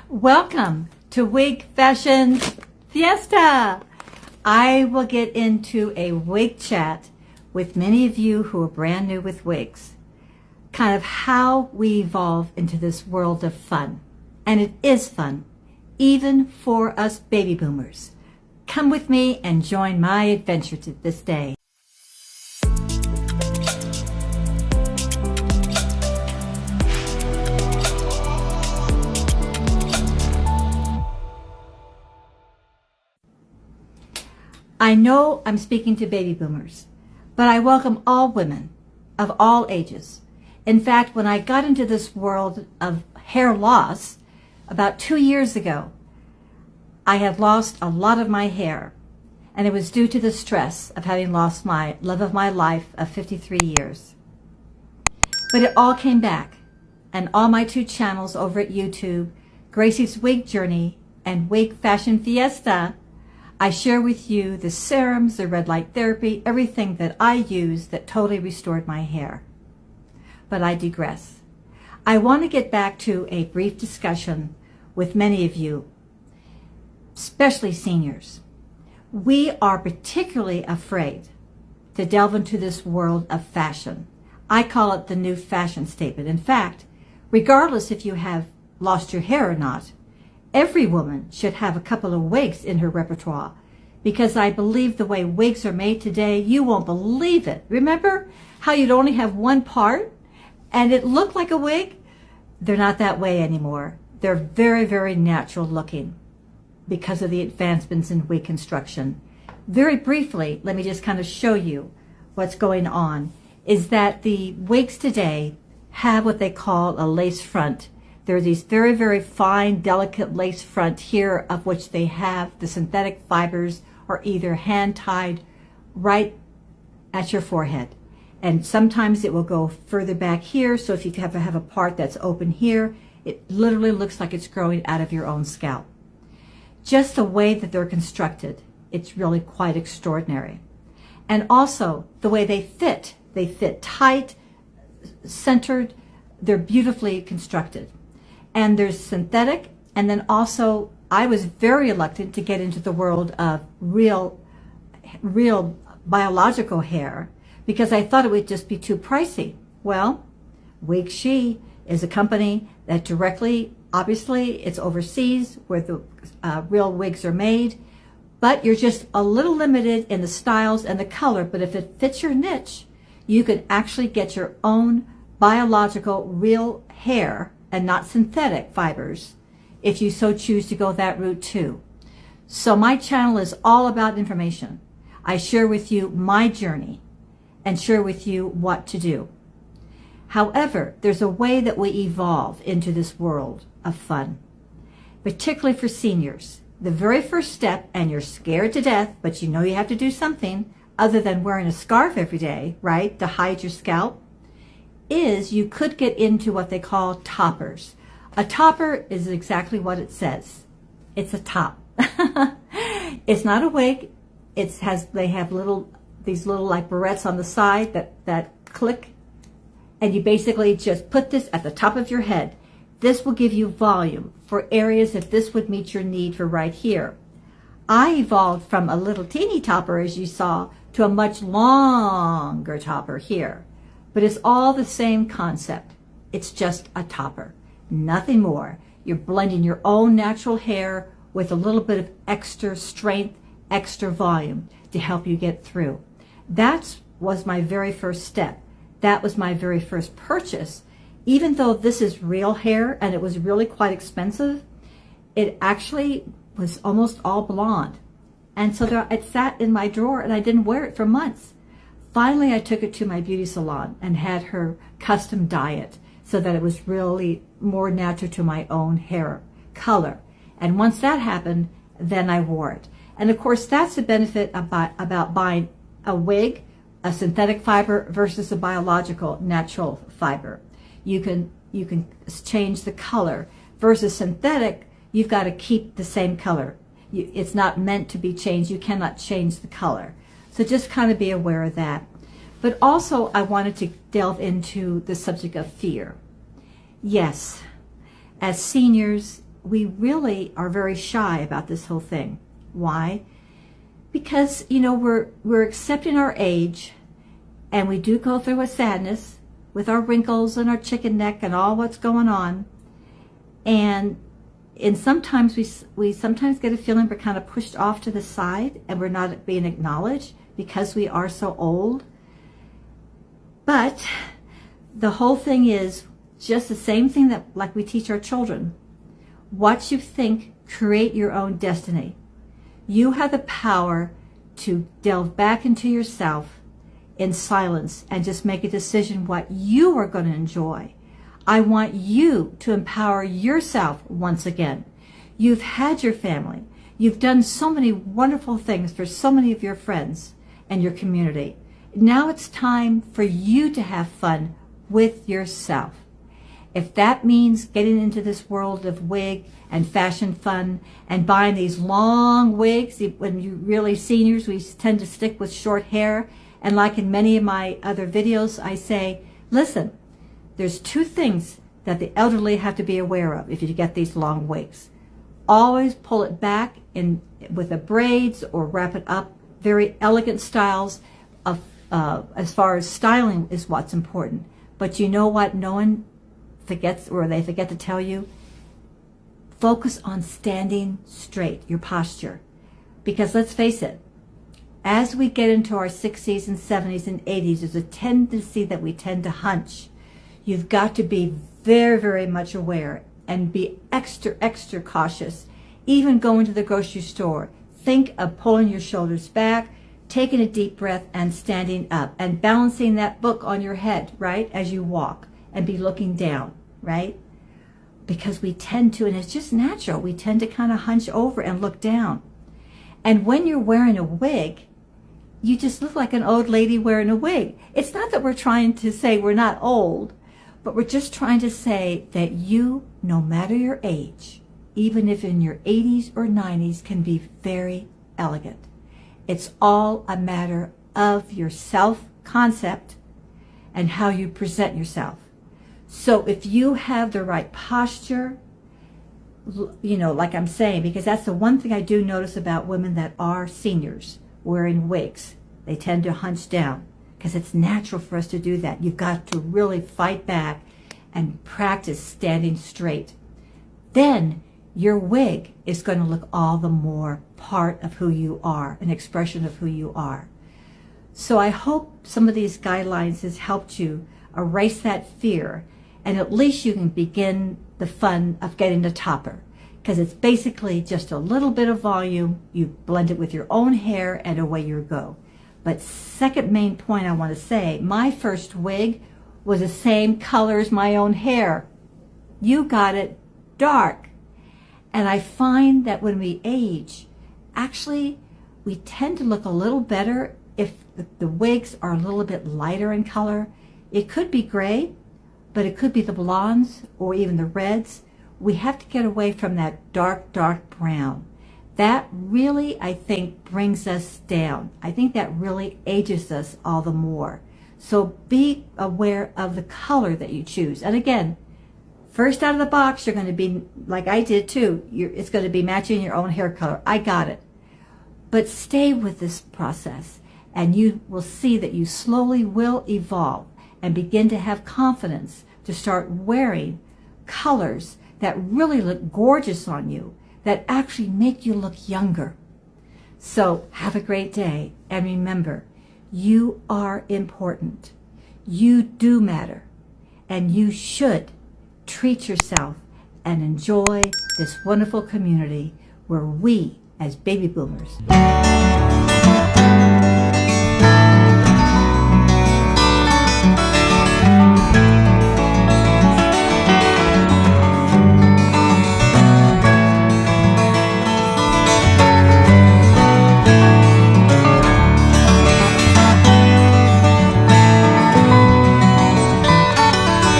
Welcome to Wig Fashion Fiesta. I will get into a wig chat with many of you who are brand new with wigs, kind of how we evolve into this world of fun. And it is fun, even for us baby boomers. Come with me and join my adventure to this day. I know I'm speaking to baby boomers, but I welcome all women of all ages. In fact, when I got into this world of hair loss about 2 years ago, I had lost a lot of my hair, and it was due to the stress of having lost my love of my life of 53 years. But it all came back, and all my 2 channels over at YouTube, Gracie's Wig Journey and Wig Fashion Fiesta, I share with you the serums, the red light therapy, everything that I use that totally restored my hair. But I digress. I want to get back to a brief discussion with many of you, especially seniors. We are particularly afraid to delve into this world of fashion. I call it the new fashion statement. In fact, regardless if you have lost your hair or not, every woman should have a couple of wigs in her repertoire, because I believe the way wigs are made today, you won't believe it. Remember how you'd only have one part and it looked like a wig? They're not that way anymore. They're very, very natural looking because of the advancements in wig construction. Very briefly, let me just kind of show you what's going on, is that the wigs today have what they call a lace front. There are these very, very fine, delicate lace front here, of which they have the synthetic fibers are either hand-tied right at your forehead. And sometimes it will go further back here, so if you have a part that's open here, it literally looks like it's growing out of your own scalp. Just the way that they're constructed, it's really quite extraordinary. And also the way they fit tight, centered, they're beautifully constructed. And there's synthetic, and then also I was very reluctant to get into the world of real biological hair because I thought it would just be too pricey. Well, Wig She is a company that directly, obviously it's overseas where the real wigs are made, but you're just a little limited in the styles and the color. But if it fits your niche, you can actually get your own biological real hair and not synthetic fibers, if you so choose to go that route too. So my channel is all about information. I share with you my journey and share with you what to do. However, there's a way that we evolve into this world of fun, particularly for seniors. The very first step, and you're scared to death, but you know you have to do something other than wearing a scarf every day, right, to hide your scalp, is you could get into what they call toppers. A topper is exactly what it says. It's a top. It's not a wig. They have these little like barrettes on the side that click, and you basically just put this at the top of your head. This will give you volume for areas if this would meet your need for right here. I evolved from a little teeny topper, as you saw, to a much longer topper here. But it's all the same concept. It's just a topper, nothing more. You're blending your own natural hair with a little bit of extra strength, extra volume to help you get through. That was my very first step. That was my very first purchase. Even though this is real hair and it was really quite expensive, it actually was almost all blonde. And so it sat in my drawer and I didn't wear it for months. Finally, I took it to my beauty salon and had her custom dye it so that it was really more natural to my own hair color. And once that happened, then I wore it. And of course, that's the benefit about buying a wig, a synthetic fiber versus a biological natural fiber. You can change the color. Versus synthetic, you've got to keep the same color. It's not meant to be changed. You cannot change the color. So just kind of be aware of that. But also, I wanted to delve into the subject of fear. Yes, as seniors, we really are very shy about this whole thing. Why? Because, you know, we're accepting our age, and we do go through a sadness with our wrinkles and our chicken neck and all what's going on. And sometimes we sometimes get a feeling we're kind of pushed off to the side and we're not being acknowledged because we are so old. But the whole thing is just the same thing that like we teach our children. What you think, create your own destiny. You have the power to delve back into yourself in silence and just make a decision what you are going to enjoy. I want you to empower yourself once again. You've had your family. You've done so many wonderful things for so many of your friends and your community. Now it's time for you to have fun with yourself. If that means getting into this world of wig and fashion fun and buying these long wigs, when you really seniors, we tend to stick with short hair. And like in many of my other videos, I say, listen, there's two things that the elderly have to be aware of if you get these long wigs. Always pull it back in with the braids or wrap it up. Very elegant styles of as far as styling is what's important. But you know what? No one forgets, or they forget to tell you. Focus on standing straight, your posture. Because let's face it, as we get into our 60s and 70s and 80s, there's a tendency that we tend to hunch. You've got to be very, very much aware and be extra, extra cautious. Even going to the grocery store, think of pulling your shoulders back, taking a deep breath and standing up and balancing that book on your head, right, as you walk, and be looking down, right? Because we tend to, and it's just natural, we tend to kind of hunch over and look down. And when you're wearing a wig, you just look like an old lady wearing a wig. It's not that we're trying to say we're not old, but we're just trying to say that you, no matter your age, even if in your 80s or 90s, can be very elegant. It's all a matter of your self-concept and how you present yourself. So if you have the right posture, you know, like I'm saying, because that's the one thing I do notice about women that are seniors wearing wigs. They tend to hunch down because it's natural for us to do that. You've got to really fight back and practice standing straight. Then your wig is going to look all the more part of who you are, an expression of who you are. So I hope some of these guidelines has helped you erase that fear, and at least you can begin the fun of getting the topper, because it's basically just a little bit of volume. You blend it with your own hair and away you go. But second main point I want to say, my first wig was the same color as my own hair. You got it dark. And I find that when we age, actually, we tend to look a little better if the wigs are a little bit lighter in color. It could be gray, but it could be the blondes or even the reds. We have to get away from that dark, dark brown. That really, I think, brings us down. I think that really ages us all the more. So be aware of the color that you choose. And again, first out of the box, you're going to be, like I did too, it's going to be matching your own hair color. I got it. But stay with this process, and you will see that you slowly will evolve and begin to have confidence to start wearing colors that really look gorgeous on you, that actually make you look younger. So have a great day, and remember, you are important. You do matter, and you should treat yourself and enjoy this wonderful community where we, as baby boomers,